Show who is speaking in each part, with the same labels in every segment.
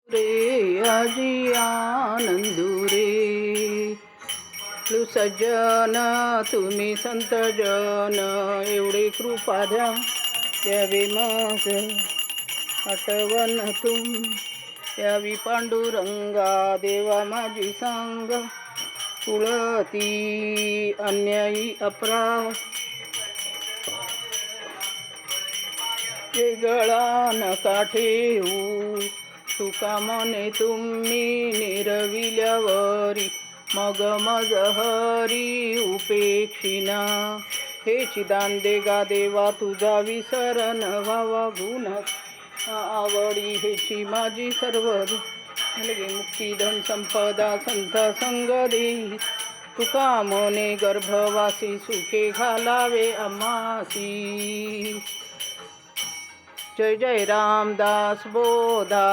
Speaker 1: रे आजी आनंदू रे सज्जन तुम्ही संत जन एवढे कृपा द्यावे मग आठवण यावी पांडुरंगा देवा माझी सांग कुळती अन्यायी अपराध वेगळा नका ठेवू तुका मने तुम्ही निरविल्यावरी मग मजहरी उपेक्षिना हे चिदांदे गा देवा तुझा विसरण व्हावा गुण आवडी हेची माझी सर्व लगे मुक्ती धन संपदा संत संग देई तुका मने गर्भवासी सुखे घालावे आम्हासी जय जय रामदास बोधा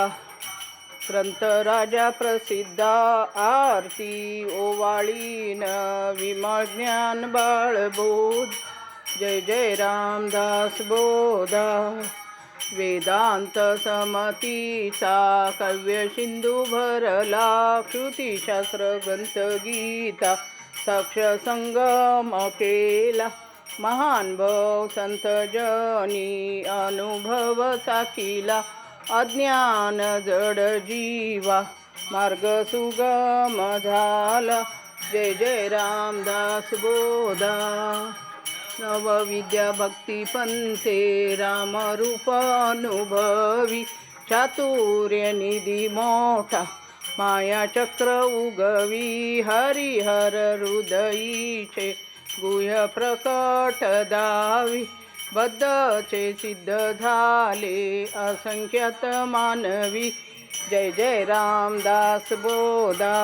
Speaker 1: ग्रंथ राजा प्रसिद्धा आरती ओवाळीन विमळ ज्ञान बाळबोध जय जय रामदास बोधा वेदांत समतीचा काव्य सिंधू भरला श्रुतिशास्त्र ग्रंथ गीता साक्ष संगम केला महान भाव संत जनी अनुभव साकिला अज्ञान जड जीवा मार्ग सुगम झाला जय जय रामदास बोधा नवविद्या भक्ती पंथे रामरूप अनुभवी चातुर्य निधी मोठा माया चक्र उगवी हरिहर हृदयीचे गुह्य प्रकट दावी बद्धचे सिद्ध झाले असंख्यात मानवी जय जय रामदास बोधा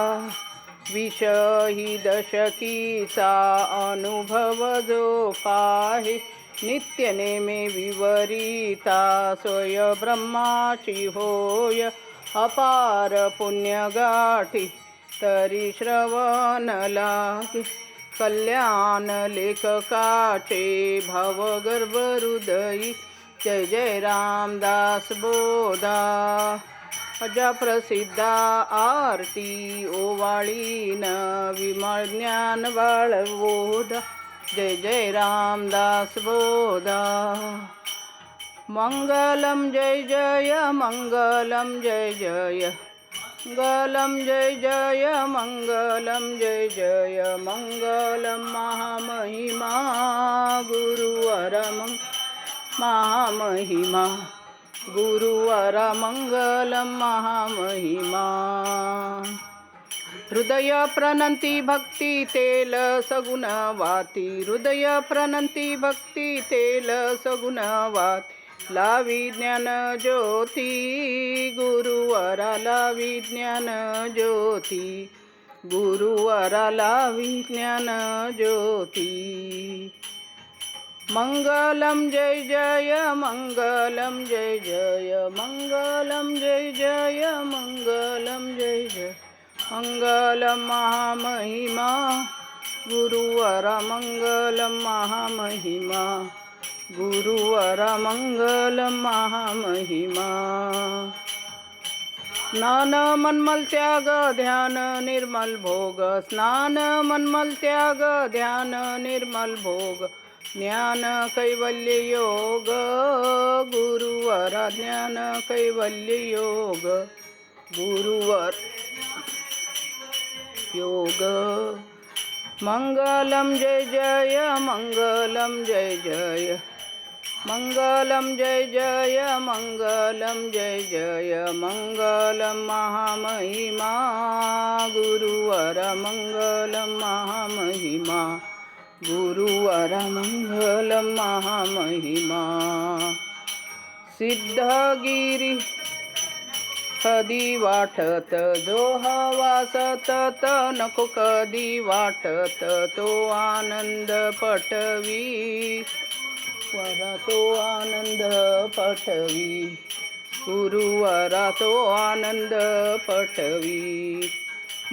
Speaker 1: विष ही दशकीचा अनुभव जो पाहे नित्य नेमे विवरिता स्वय ब्रह्माची होय अपार पुण्य गाठी तरी श्रवण लागे कल्याण लेखकाचे भावगर्भ हृदयी जय जय रामदास बोधा अजा प्रसिद्धा आरती ओवाळीन विमळ ज्ञान बाळबोधा जय जय रामदास बोधा मंगलम जय जय मंगलम जय जय मंगलम जय जय मंगलम जय जय मंगलम महामहिमा गुरुवर महामहिमा गुरुवर मंगलम महामहिमा हृदय प्रणंती भक्ती तेल सगुण वाती हृदय प्रणंती भक्ती तेल सगुण वाती लावी ज्ञान ज्योती गुरुवरा लावी ज्ञान ज्योती गुरुवरा लावी ज्ञान ज्योती मंगलम जय जय मंगलम जय जय मंगलम जय जय मंगलम जय जय मंगलम महामहिमा गुरुवरा मंगलम महामहिमा गुरुवरा मंगलम महामहिमा स्नान मनमल त्याग ध्यान निर्मल भोग स्नान मनमल त्याग ध्यान निर्मल भोग ज्ञान कैवल्य योग गुरुवरा ज्ञान कैवल्य योग गुरुवर योग मंगलम जय जय मंगलम जय जय मंगलम जय जय मंगलम जय जय मंगलम महामहिमा गुरुवर मंगलम महामहिमा गुरुवर मंगलम महामहिमा सिद्धगिरी कधी वाटत जो हवा सतत नको कधी वाटत तो आनंद पटवी वरा तो आनंद पटवी गुरुवरा तो आनंद पटवी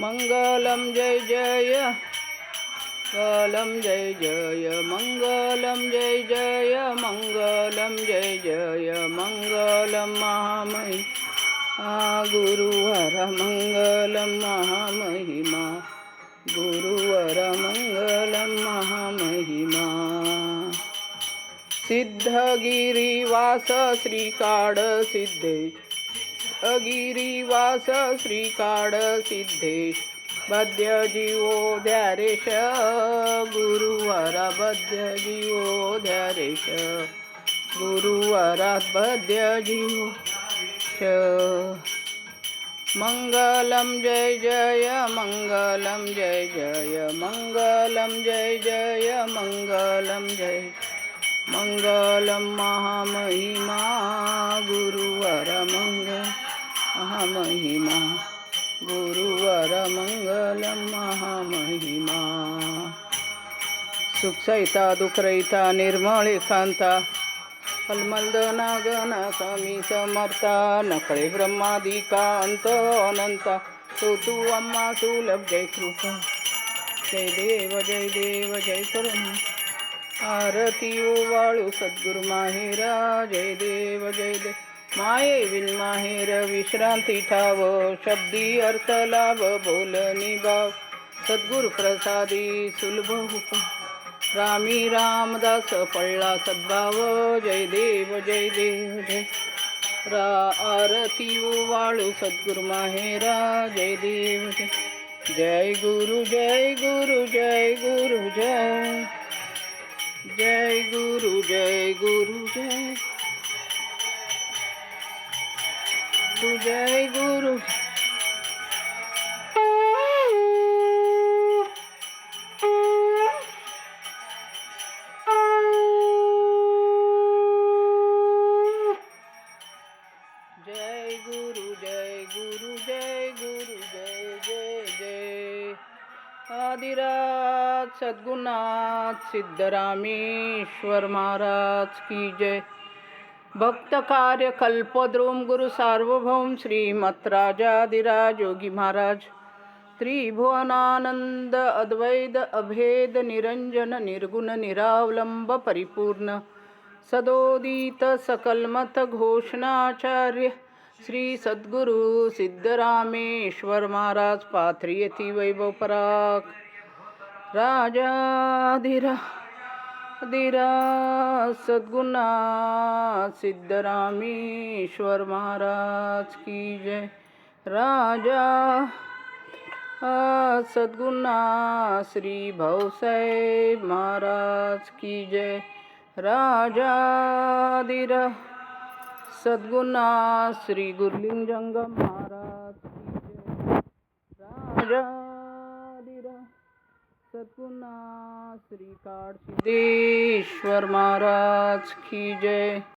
Speaker 1: मंगलम जय जय मंगलम जय जय मंगलम जय जय मंगलम जय जय मंगलम महामहिमा गुरुवर मंगलम महामहिमा, गुरुवर मंगलम महामहिमा. सिद्धगिरीवास श्रीकाड सिद्धेश, अगिरीवास श्रीकाड सिद्धेश, बद्य जीवो ध्यारेश, गुरुवरा बद्य जीवो ध्यारेश, गुरुवरा बद्य जीवो. मंगलम जय जय मंगलम जय जय मंगलम जय जय मंगलम जय मंगलम महामहिमा, गुरुवर मंगल महामहिमा, गुरुवर मंगलम महामहिमा. सुखसहिता दुःखरहिता निर्मळ एकांता, फलमंदना गण स्वामी समर्था, नकळे ब्रह्मादिका अंत अनंता, तू अम्मा सुलभ जय कृपा. जय देव जय करुणा, आरती ओवाळू सद्गुरु माहेरा. जय देव माये विन माहेर विश्रांती ठाव, शब्दी अर्थ लाभ बोलनी भाव, सद्गुरु प्रसादी सुलभ उपा. रामी रामदास पळला सद्भाव, जय देव जय आरती ओवाळू सद्गुरु माहेरा. जय देव जय गुरु जय गुरु जय गुरु जय, जय गुरु जय गुरु जय, जय गुरु. जय गुरु जय गुरु जय गुरु जय जय जय. आदिराज सद्गुरुनाथ सिद्धरामेश्वर महाराज की जय. भक्त कार्य कल्पद्रुम गुरु सार्वभौम श्रीमत राजाधिराज योगी महाराज. त्रिभुवनानंद अद्वैत अभेद निरंजन निर्गुण निरावलंब परिपूर्ण, सदोदित सकलमत घोषणाचार्य श्री सद्गुरु सिद्धरामेश्वर महाराज. पाथरी येथी वैभव पराक, राजाधिराज सद्गुरुनाथ सिद्धरामेश्वर महाराज की जय. राजा सद्गुरुनाथ श्री भाऊसाहेब महाराज की जय. राजाधिराज सद्गुरुनाथ श्री गुरुलिंग जंगम महाराज की जय. राजाधिराज सद्गुरुनाथ श्री काडसिद्धेश्वर महाराज की जय.